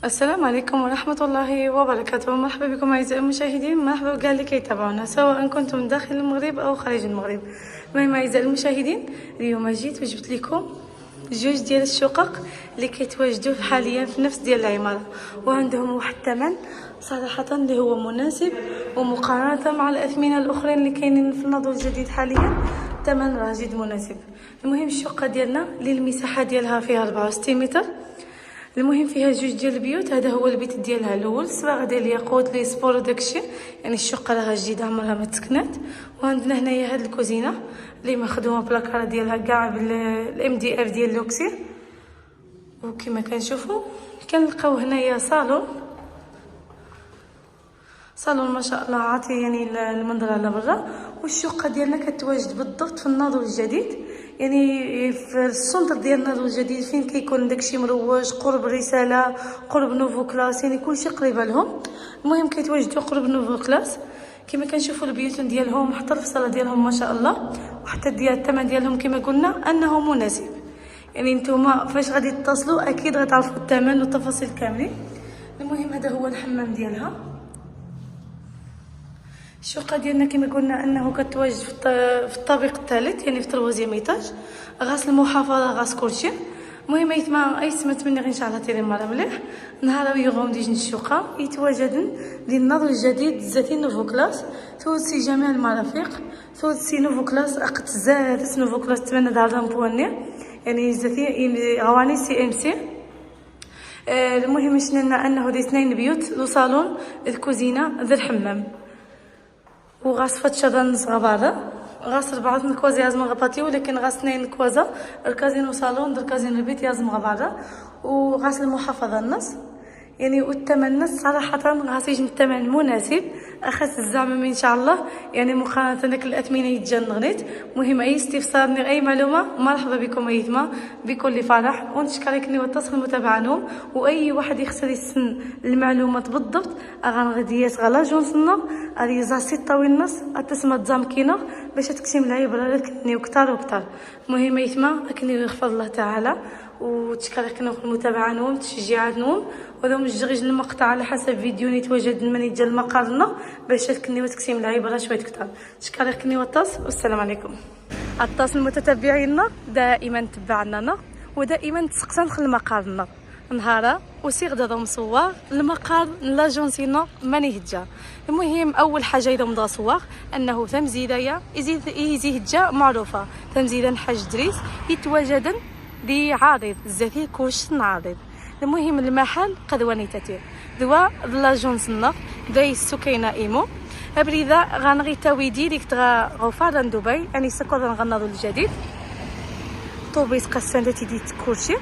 السلام عليكم ورحمة الله وبركاته. مرحبا بكم أعزائي المشاهدين، مرحبا بكاع اللي كيتابعونا سواء كنتم داخل المغرب أو خارج المغرب. المهم أعزائي المشاهدين، اليوم جيت وجبت لكم جوج ديال الشقق اللي كيتواجدوا حاليا في نفس ديال العمارة، وعندهم واحد الثمن صراحة اللي هو مناسب، ومقارنة مع الأثمنة الأخرين اللي كاينين في النضوج الجديد حاليا الثمن راه جد مناسب. المهم الشقة ديالنا اللي المساحة ديالها فيها 64 متر. المهم فيها جوج ديال البيوت، هذا هو البيت ديالها الاول، الصباغه ديال الياقوت لي سبور وداكشي، يعني الشقه راها جديده عمرها ما تسكنات. وعندنا هنايا هاد الكوزينه اللي مخدومه بلاكار ديالها كاع بالام دي اف ديال لوكسير. وكما كنشوفوا كنلقاو هنايا صالون ما شاء الله عاطي يعني المنظر على برا. والشقه ديالنا كتواجد بالضبط في الناظور الجديد، يعني في السنتر ديال الناظور الجديد فين كيكون داكشي مروج قرب الرساله قرب نوفو كلاس، يعني كلشي قريبه لهم. المهم كيتواجدوا قرب نوفو كلاس. كما كنشوفوا البيوت ديالهم حتى الفصاله ديالهم ما شاء الله، وحتى ديال الثمن ديالهم كما قلنا انه مناسب. يعني نتوما فاش غادي تتصلوا اكيد غتعرفوا الثمن والتفاصيل كاملين. المهم هذا هو الحمام ديالها. الشقه ديالنا كما قلنا انه كتواجد في الطابق الثالث، يعني في تروازيام ايطاج، غاس المحافظه غاس كلشي. المهم اي سمعت مني ان شاء الله تيري مره مليح نهار يغوم ديجن الشقه يتواجدن للنظر الجديد ذاتي نوفو كلاس، تودسي جميع المرافق، تودسي نوفو كلاس اقت زادت نوفو كلاس تمنى دار بواني، يعني ذاتي غواني سي ام سي. المهم شننا انه دي اثنين بيوت لو صالون الكوزينه ذا الحمام، وغاس فتشة صغا بعضا غاس 4 نكوازي لازم غباتي، ولكن غاس 2 نكوازا الكازينو صالون در كازينو البيت لازم غبعضا، وغاس المحافظة النص يعني. والثمن نص صراحة غاس يجي الثمن مناسب اخس الزعم ان شاء الله، يعني مقارنة داك الاثمنة يتجن غنيت. مهم اي استفسار اي معلومة مرحبا بكم ايثما بكل فرح، ونشكركني وتصل المتابعة. واي واحد يخسر يسن المعلومات بالضبط غنغديات غلا جونسنا اريزا 6 ونص اتسمى تزامكينا باش تكتم العبرة لكني وكتار وكتار. مهم ايثما اكني يغفر الله تعالى، وتشكركنا في المتابعة نوم تشجيعات نوم، ولو مجرج المقطع على حسب فيديو نتواجد من يجي المقارنة باش تكني وتكسيم العبرة شوية كتار. تشكركني والتصل والسلام عليكم. التصل المتتبعين دائما تبعنا ودائما تسقسن في المقارنة نهارا وسيغ دا مصور المقار لاجونسينا ماني هجا. المهم اول حاجه اذا مضى صور انه تمزيدايا يزي هجا معروفه تمزيدا الحاج دريس يتواجدن دي عارض الزثير كوش عارض. المهم المحل قدواني تاتي دوا لاجونسنا داي السكينه ايمو ابريدا غنغي تاوي ديريكت غوفارا دبي، يعني سكر غناضو الجديد طوبيس قسان ديت كلشي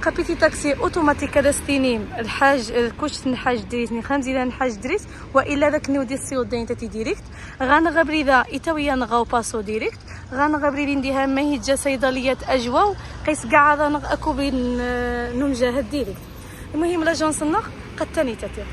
كابيتي تاكسي اوتوماتيك هذا ستينيم الحاج كوش الحاج دريس خمزي لان الحاج دريس، والا داك نيو ديال السيود داين تاتي ديريكت غنغبري ذا ايتاويا نغاو باسو ديريكت غنغبري نديها ما هي جا صيدليات اجواو قيس كاع هذا اكوبي نمجاهد ديريكت. المهم لاجونسنا قد تاني تاتي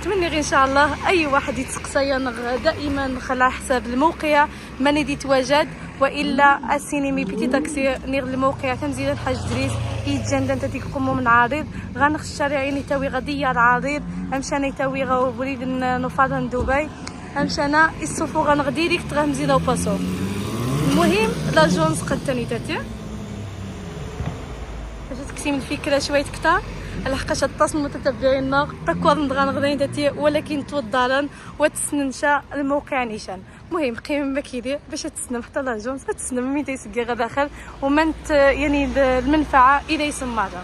تمني غير ان شاء الله اي واحد يتسقسيا دائما خلى حساب الموقع ماني دي تواجد، والا السينمي بيتي تاكسي نير الموقع تمزيد الحاج دريس يتجندن تاتي قمو من عريض غنخ الشارع يعني تاوي غدية العريض امشانا يتاوي غو بريد نفاضن دبي امشانا الصفو غنغدي ديك تغمزي لو باسو. المهم لاجونس قد تاني تاتي باش تكسيم الفكره شويه كتار لحقاش التصل المتتبعين تكوض غنغدين تاتي، ولكن توضارن وتسننشا الموقع نيشان. المهم قيم مكيدي باش تسنم حتى لاجونس تسنم مين تيسقي غداخل ومنت يعني المنفعه اذا يسمعها.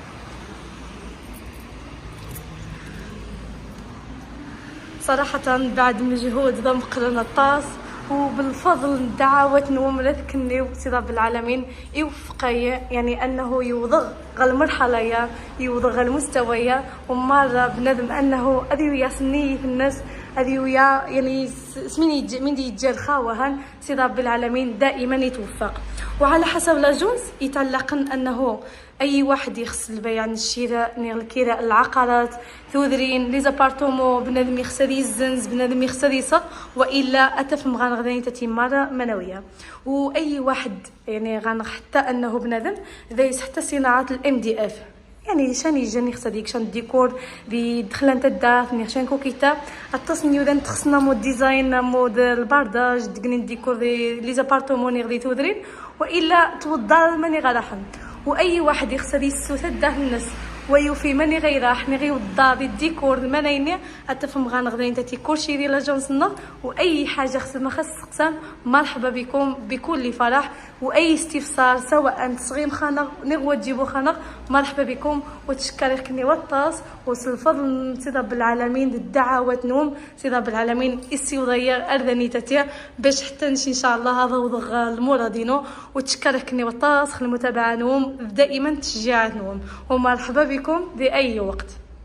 صراحه بعد مجهود ضم قرنا الطاس وبالفضل الدعوات نومرت كني سي رب العالمين يوفقيا، يعني انه يوضغ المرحله يوضغ المستوى ومره بندم انه ادي ويا سنيه في الناس ادي ويا يعني سميني من دي يتجا الخاوهن سي رب العالمين دائما يتوفق. وعلى حسب لاجونس يتعلقن انه اي واحد يخص البيع عن الشراء نير الكراء العقارات ثودرين لي زابارتومو بنادم يخسر يزنز بنادم يخسر يصق، والا اتفهم غنغداني تاتي مره منويه. واي واحد يعني غنغ حتى انه بنادم ذا حتى صناعه الام دي اف يعني شاني جاني خصها ديك شان ديكور دي دخل انت الدار ني شان كوكيتا التصني ولا تخصنا مود ديزاين مود البارداج دقني ديكور لي زابارتومون غادي تودرين والا توضع ماني غراحن واي واحد يخسر يسوت الدار الناس ويوفي ماني غيراح ني غيوضع الديكور المنايني اتفهم غنغدي انت كلشي ديال لاجونسنا واي حاجه خص ما خص تقسم. مرحبا بكم بكل فرح واي استفسار سواء تصغيم خانق نغوا تجيبو خانق مرحبا بكم وتشكرك كني وطاس وسلفضل سي رب العالمين الدعوات نوم سي رب العالمين السيوضيا اردنيتاتيا باش حتى نمشي ان شاء الله هذا وضغ المرادينو وتشكرك كني وطاس المتابعه نوم دائما تشجيعات نوم ومرحبا بكم بأي وقت.